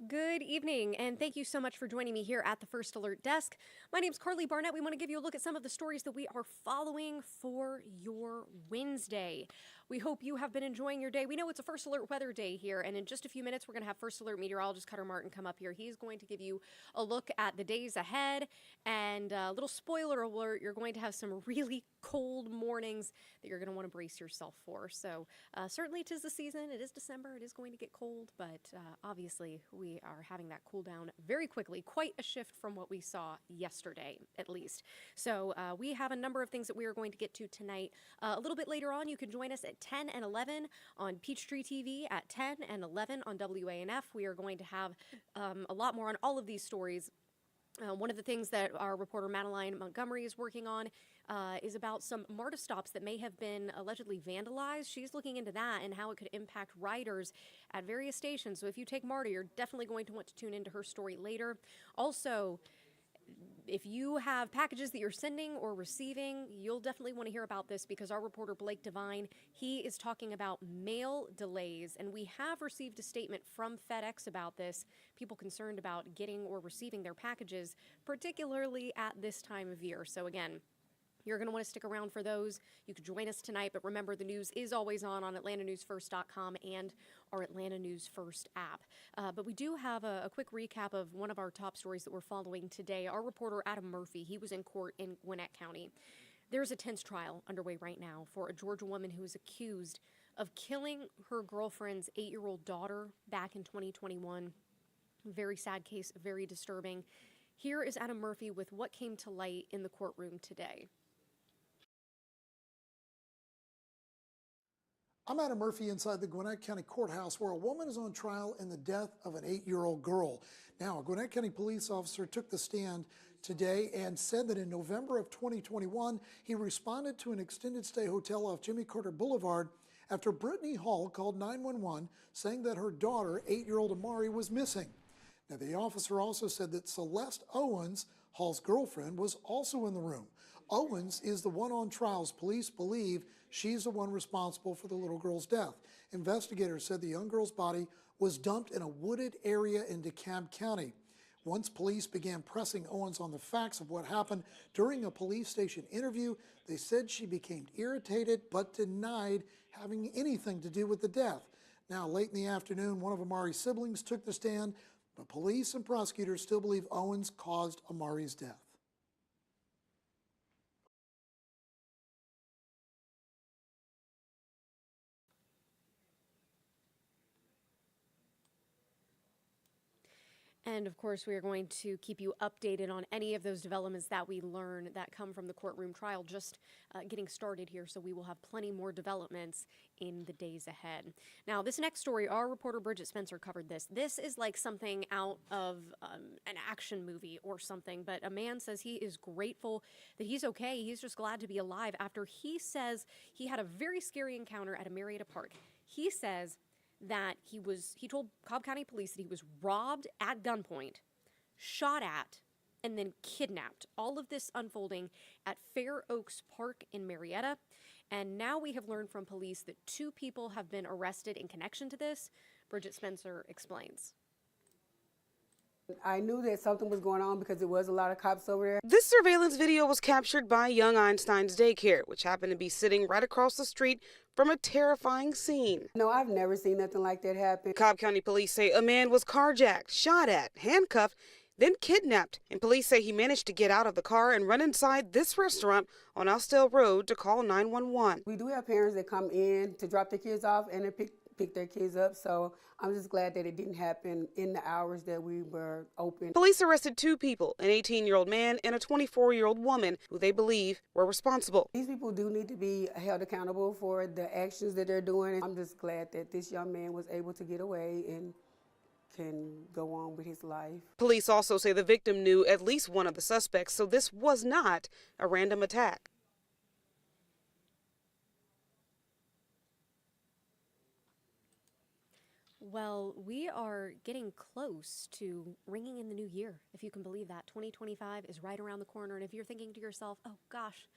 Good evening, and thank you so much for joining me here at the First Alert Desk. My name is Karli Barnett. We want to give you a look at some of the stories that we are following for your Wednesday. We hope you have been enjoying your day. We know it's a First Alert weather day here, and in just a few minutes, we're going to have First Alert Meteorologist Cutter Martin come up here. He's going to give you a look at the days ahead, and a little spoiler alert, you're going to have some really cold mornings that you're going to want to brace yourself for. So certainly 'tis the season. It is December. It is going to get cold, but obviously we are having that cool down very quickly. Quite a shift from what we saw yesterday, at least. So we have a number of things that we are going to get to tonight. A little bit later on, you can join us at 10 and 11 on Peachtree TV, at 10 and 11 on WANF. We are going to have a lot more on all of these stories. One of the things that our reporter Madeline Montgomery is working on is about some MARTA stops that may have been allegedly vandalized. She's looking into that and how it could impact riders at various stations. So if you take MARTA, you're definitely going to want to tune into her story later. Also, if you have packages that you're sending or receiving, you'll definitely want to hear about this because our reporter Blake Devine, he is talking about mail delays, and we have received a statement from FedEx about this. People concerned about getting or receiving their packages, particularly at this time of year. So again, you're going to want to stick around for those. You can join us tonight, but remember the news is always on AtlantaNewsFirst.com and our Atlanta News First app. But we do have a quick recap of one of our top stories that we're following today. Our reporter Adam Murphy, he was in court in Gwinnett County. There's a tense trial underway right now for a Georgia woman who is accused of killing her girlfriend's 8-year-old daughter back in 2021. Very sad case, very disturbing. Here is Adam Murphy with what came to light in the courtroom today. I'm Adam Murphy inside the Gwinnett County Courthouse where a woman is on trial in the death of an 8-year-old girl. Now, a Gwinnett County police officer took the stand today and said that in November of 2021, he responded to an extended stay hotel off Jimmy Carter Boulevard after Brittany Hall called 911 saying that her daughter, 8-year-old Amari, was missing. Now, the officer also said that Celeste Owens, Hall's girlfriend, was also in the room. Owens is the one on trial. Police believe she's the one responsible for the little girl's death. Investigators said the young girl's body was dumped in a wooded area in DeKalb County. Once police began pressing Owens on the facts of what happened during a police station interview, they said she became irritated but denied having anything to do with the death. Now, late in the afternoon, one of Amari's siblings took the stand, but police and prosecutors still believe Owens caused Amari's death. And of course, we are going to keep you updated on any of those developments that we learn that come from the courtroom trial just getting started here. So we will have plenty more developments in the days ahead. Now, this next story, our reporter Bridget Spencer covered this. This is like something out of an action movie or something, but a man says he is grateful that he's okay. He's just glad to be alive after he says he had a very scary encounter at a Marietta Park. He says that he told Cobb County Police that he was robbed at gunpoint, shot at, and then kidnapped. All of this unfolding at Fair Oaks Park in Marietta. And now we have learned from police that 2 people have been arrested in connection to this. Bridget Spencer explains. I knew that something was going on because there was a lot of cops over there. This surveillance video was captured by Young Einstein's daycare, which happened to be sitting right across the street from a terrifying scene. No, I've never seen nothing like that happen. Cobb County police say a man was carjacked, shot at, handcuffed, then kidnapped, and police say he managed to get out of the car and run inside this restaurant on Austell Road to call 911. We do have parents that come in to drop their kids off and then pick their kids up, so I'm just glad that it didn't happen in the hours that we were open. Police arrested 2 people, an 18-year-old man and a 24-year-old woman, who they believe were responsible. These people do need to be held accountable for the actions that they're doing. I'm just glad that this young man was able to get away and can go on with his life. Police also say the victim knew at least one of the suspects, so this was not a random attack. Well, we are getting close to ringing in the new year, if you can believe that. 2025 is right around the corner, and if you're thinking to yourself, oh gosh,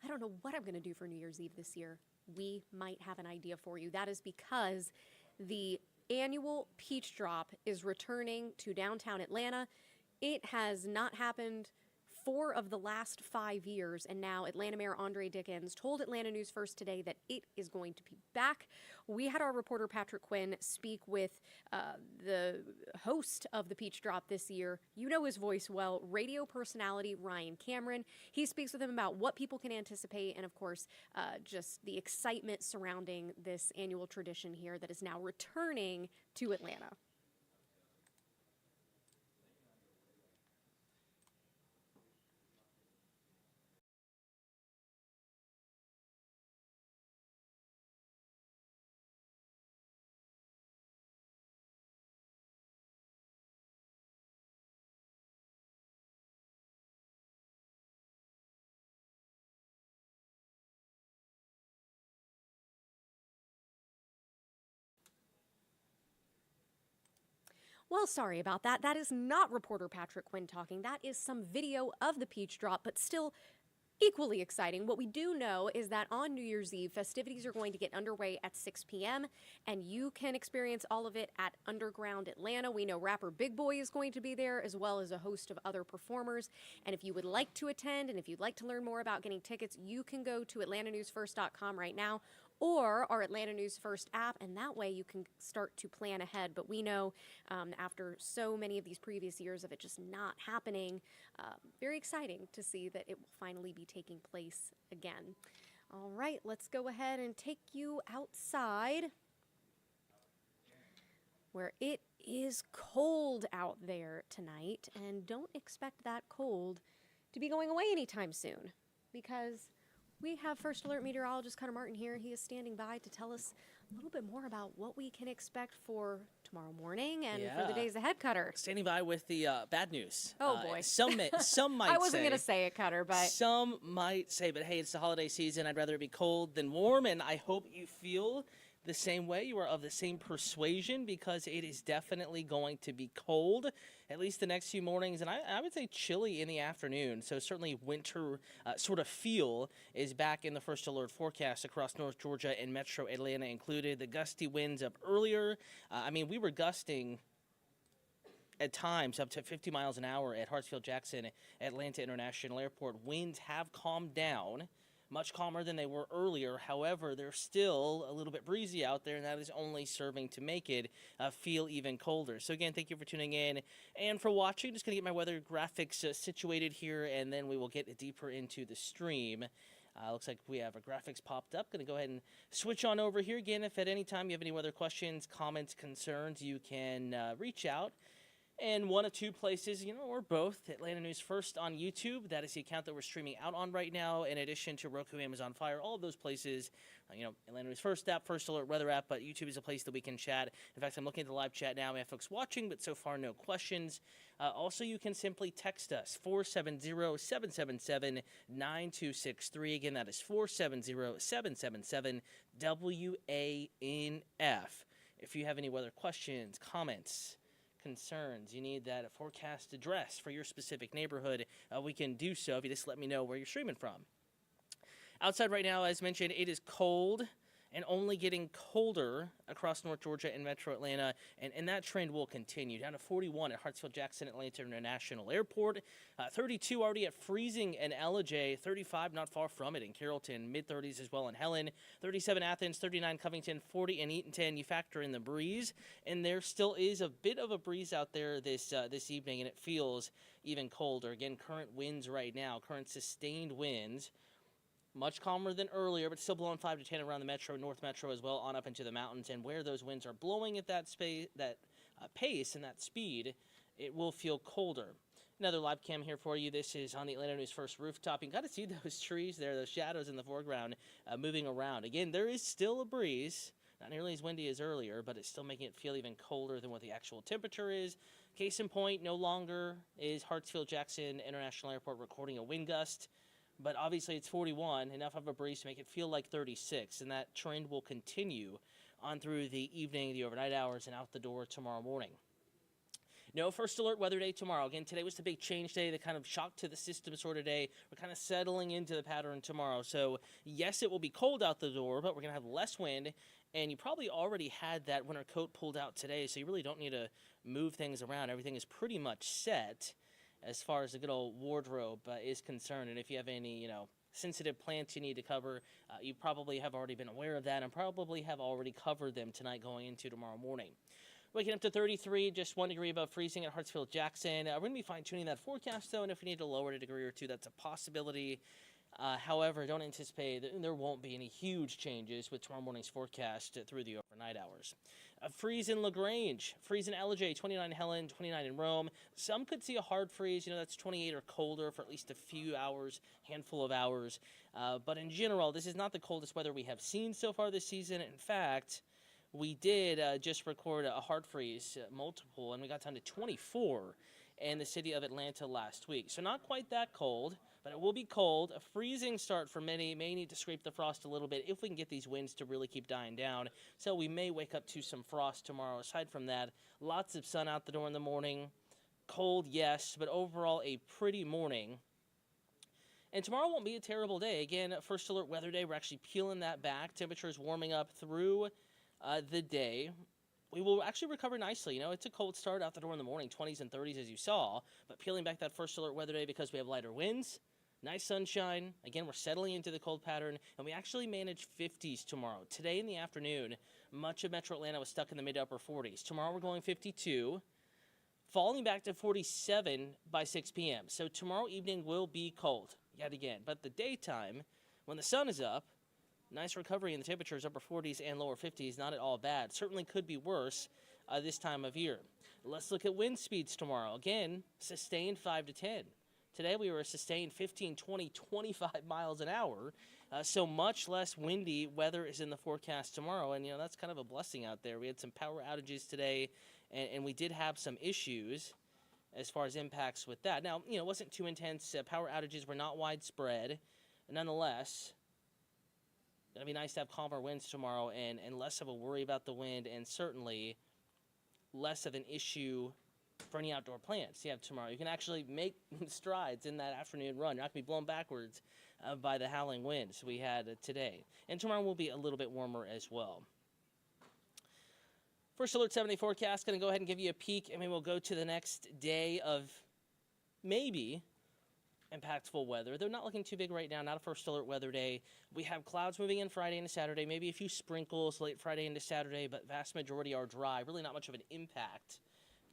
I don't know what I'm going to do for New Year's Eve this year, we might have an idea for you. That is because the annual Peach Drop is returning to downtown Atlanta. It has not happened 4 of the last 5 years, and now Atlanta Mayor Andre Dickens told Atlanta News First today that it is going to be back. We had our reporter Patrick Quinn speak with the host of the Peach Drop this year. You know his voice well, radio personality Ryan Cameron. He speaks with him about what people can anticipate and, of course, just the excitement surrounding this annual tradition here that is now returning to Atlanta. Well, sorry about that. That is not reporter Patrick Quinn talking. That is some video of the Peach Drop, but still equally exciting. What we do know is that on New Year's Eve, festivities are going to get underway at 6 p.m., and you can experience all of it at Underground Atlanta. We know rapper Big Boy is going to be there, as well as a host of other performers. And if you would like to attend, and if you'd like to learn more about getting tickets, you can go to atlantanewsfirst.com right now, or our Atlanta News First app, and that way you can start to plan ahead. But we know after so many of these previous years of it just not happening, very exciting to see that it will finally be taking place again. All right, let's go ahead and take you outside where it is cold out there tonight, and don't expect that cold to be going away anytime soon, because we have First Alert Meteorologist Cutter Martin here. He is standing by to tell us a little bit more about what we can expect for tomorrow morning and for the days ahead, Cutter. Standing by with the bad news. Oh, boy. Some might I wasn't going to say it, Cutter, but some might say, but hey, it's the holiday season. I'd rather it be cold than warm, and I hope you feel the same way. You are of the same persuasion, because it is definitely going to be cold, at least the next few mornings, and I would say chilly in the afternoon. So certainly winter sort of feel is back in the First Alert forecast across North Georgia and Metro Atlanta included. The gusty winds up earlier. We were gusting at times up to 50 miles an hour at Hartsfield-Jackson Atlanta International Airport. Winds have calmed down, much calmer than they were earlier. However, they're still a little bit breezy out there, and that is only serving to make it feel even colder. So again, thank you for tuning in and for watching. Just going to get my weather graphics situated here, and then we will get deeper into the stream. Looks like we have our graphics popped up. Going to go ahead and switch on over here. Again, if at any time you have any weather questions, comments, concerns, you can reach out. And one of two places, or both, Atlanta News First on YouTube. That is the account that we're streaming out on right now, in addition to Roku, Amazon Fire, all of those places. Atlanta News First app, First Alert Weather app, but YouTube is a place that we can chat. In fact, I'm looking at the live chat now. We have folks watching, but so far no questions. Also, you can simply text us, 470-777-9263. Again, that is 470-777-WANF. If you have any weather questions, comments, concerns, you need that forecast address for your specific neighborhood, we can do so if you just let me know where you're streaming from. Outside right now, as mentioned, it is cold and only getting colder across North Georgia and Metro Atlanta, and that trend will continue. Down to 41 at Hartsfield-Jackson Atlanta International Airport, 32 already at freezing in LJ, 35 not far from it in Carrollton, mid-30s as well in Helen, 37 Athens, 39 Covington, 40 in Eatonton. You factor in the breeze, and there still is a bit of a breeze out there this evening, and it feels even colder. Again, current winds right now, current sustained winds, much calmer than earlier, but still blowing 5 to 10 around the metro, North Metro as well, on up into the mountains. And where those winds are blowing at that pace and that speed, it will feel colder. Another live cam here for you. This is on the Atlanta News First rooftop. You got to see those trees there, those shadows in the foreground moving around. Again, there is still a breeze, not nearly as windy as earlier, but it's still making it feel even colder than what the actual temperature is. Case in point, no longer is Hartsfield-Jackson International Airport recording a wind gust. But obviously it's 41, enough of a breeze to make it feel like 36, and that trend will continue on through the evening, the overnight hours, and out the door tomorrow morning. No First Alert weather day tomorrow. Again, today was the big change day, the kind of shock to the system sort of day. We're kind of settling into the pattern tomorrow. So, yes, it will be cold out the door, but we're going to have less wind And you probably already had that winter coat pulled out today, so you really don't need to move things around. Everything is pretty much set as far as the good old wardrobe is concerned. And if you have any, sensitive plants you need to cover, you probably have already been aware of that and probably have already covered them tonight going into tomorrow morning. Waking up to 33, just 1 degree above freezing at Hartsfield-Jackson. We're going to be fine-tuning that forecast, though, and if we need to lower it a degree or two, that's a possibility. However, don't anticipate that there won't be any huge changes with tomorrow morning's forecast through the overnight hours. Freeze in LaGrange, freeze in LJ, 29 in Helen, 29 in Rome. Some could see a hard freeze, that's 28 or colder for at least a few hours, handful of hours. But in general, this is not the coldest weather we have seen so far this season. In fact, we did just record a hard freeze, multiple, and we got down to 24 in the city of Atlanta last week. So not quite that cold, but it will be cold. A freezing start for many. May need to scrape the frost a little bit if we can get these winds to really keep dying down. So we may wake up to some frost tomorrow. Aside from that, lots of sun out the door in the morning. Cold, yes, but overall a pretty morning. And tomorrow won't be a terrible day. Again, first alert weather day. We're actually peeling that back. Temperatures warming up through the day. We will actually recover nicely. It's a cold start out the door in the morning, 20s and 30s as you saw, but peeling back that first alert weather day because we have lighter winds, nice sunshine. Again, we're settling into the cold pattern, and we actually manage 50s tomorrow. Today in the afternoon, much of metro Atlanta was stuck in the mid-upper 40s. Tomorrow we're going 52, falling back to 47 by 6 p.m. So tomorrow evening will be cold yet again, but the daytime, when the sun is up, nice recovery in the temperatures, upper 40s and lower 50s, not at all bad. Certainly could be worse this time of year. Let's look at wind speeds tomorrow. Again, sustained 5 to 10. Today we were sustained 15, 20, 25 miles an hour, so much less windy weather is in the forecast tomorrow, and that's kind of a blessing out there. We had some power outages today, and we did have some issues as far as impacts with that. Now, it wasn't too intense. Power outages were not widespread. Nonetheless, it'll be nice to have calmer winds tomorrow and less of a worry about the wind, and certainly less of an issue for any outdoor plans you have tomorrow. You can actually make strides in that afternoon run. You're not going to be blown backwards by the howling winds we had today. And tomorrow will be a little bit warmer as well. First Alert 7-day forecast, going to go ahead and give you a peek, and then we'll go to the next day of maybe impactful weather. They're not looking too big right now, not a first alert weather day. We have clouds moving in Friday into Saturday, maybe a few sprinkles late Friday into Saturday, but vast majority are dry. Really not much of an impact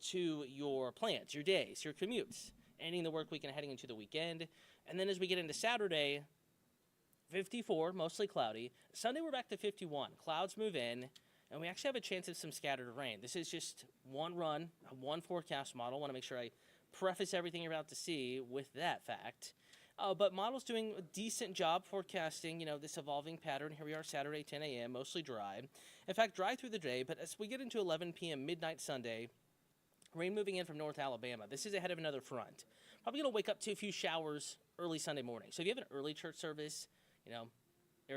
to your plans, your days, your commutes, ending the work week and heading into the weekend. And then as we get into Saturday, 54, mostly cloudy. Sunday we're back to 51. Clouds move in, and we actually have a chance of some scattered rain. This is just one run, one forecast model. I want to make sure I preface everything you're about to see with that fact. But model's doing a decent job forecasting, this evolving pattern. Here we are Saturday, 10 a.m., mostly dry. In fact, dry through the day, but as we get into 11 p.m. midnight Sunday, rain moving in from North Alabama. This is ahead of another front. Probably going to wake up to a few showers early Sunday morning. So if you have an early church service, or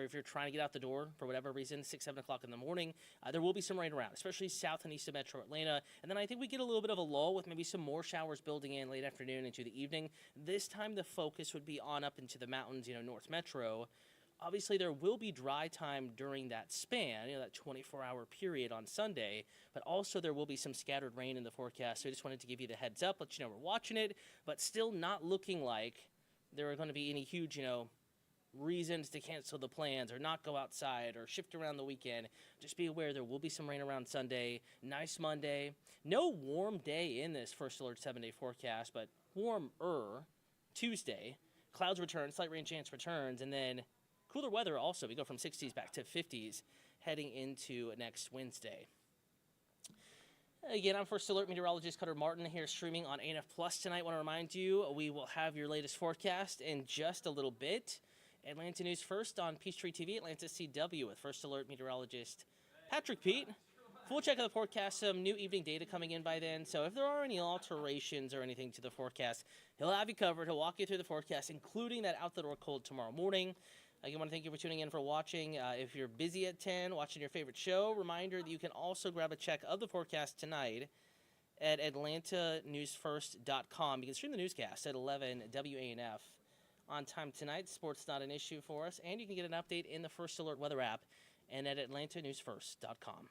if you're trying to get out the door for whatever reason, 6, 7 o'clock in the morning, there will be some rain around, especially south and east of metro Atlanta. And then I think we get a little bit of a lull with maybe some more showers building in late afternoon into the evening. This time the focus would be on up into the mountains, north metro. Obviously, there will be dry time during that span, that 24-hour period on Sunday, but also there will be some scattered rain in the forecast. So I just wanted to give you the heads up, let you know we're watching it, but still not looking like there are going to be any huge, reasons to cancel the plans or not go outside or shift around the weekend. Just be aware there will be some rain around Sunday. Nice Monday. No warm day in this First Alert 7-day forecast, but warmer Tuesday. Clouds return, slight rain chance returns, and then cooler weather also. We go from 60s back to 50s heading into next Wednesday. Again, I'm First Alert Meteorologist Cutter Martin here streaming on ANF Plus tonight. I want to remind you we will have your latest forecast in just a little bit. Atlanta News First on Peachtree TV, Atlanta CW with First Alert Meteorologist Patrick Pete. Full check of the forecast, some new evening data coming in by then. So if there are any alterations or anything to the forecast, he'll have you covered. He'll walk you through the forecast, including that out-the-door cold tomorrow morning. Again, I want to thank you for tuning in for watching. If you're busy at 10 watching your favorite show, reminder that you can also grab a check of the forecast tonight at atlantanewsfirst.com. You can stream the newscast at 11 WANF. On time tonight, sports not an issue for us, and you can get an update in the First Alert weather app and at AtlantaNewsFirst.com.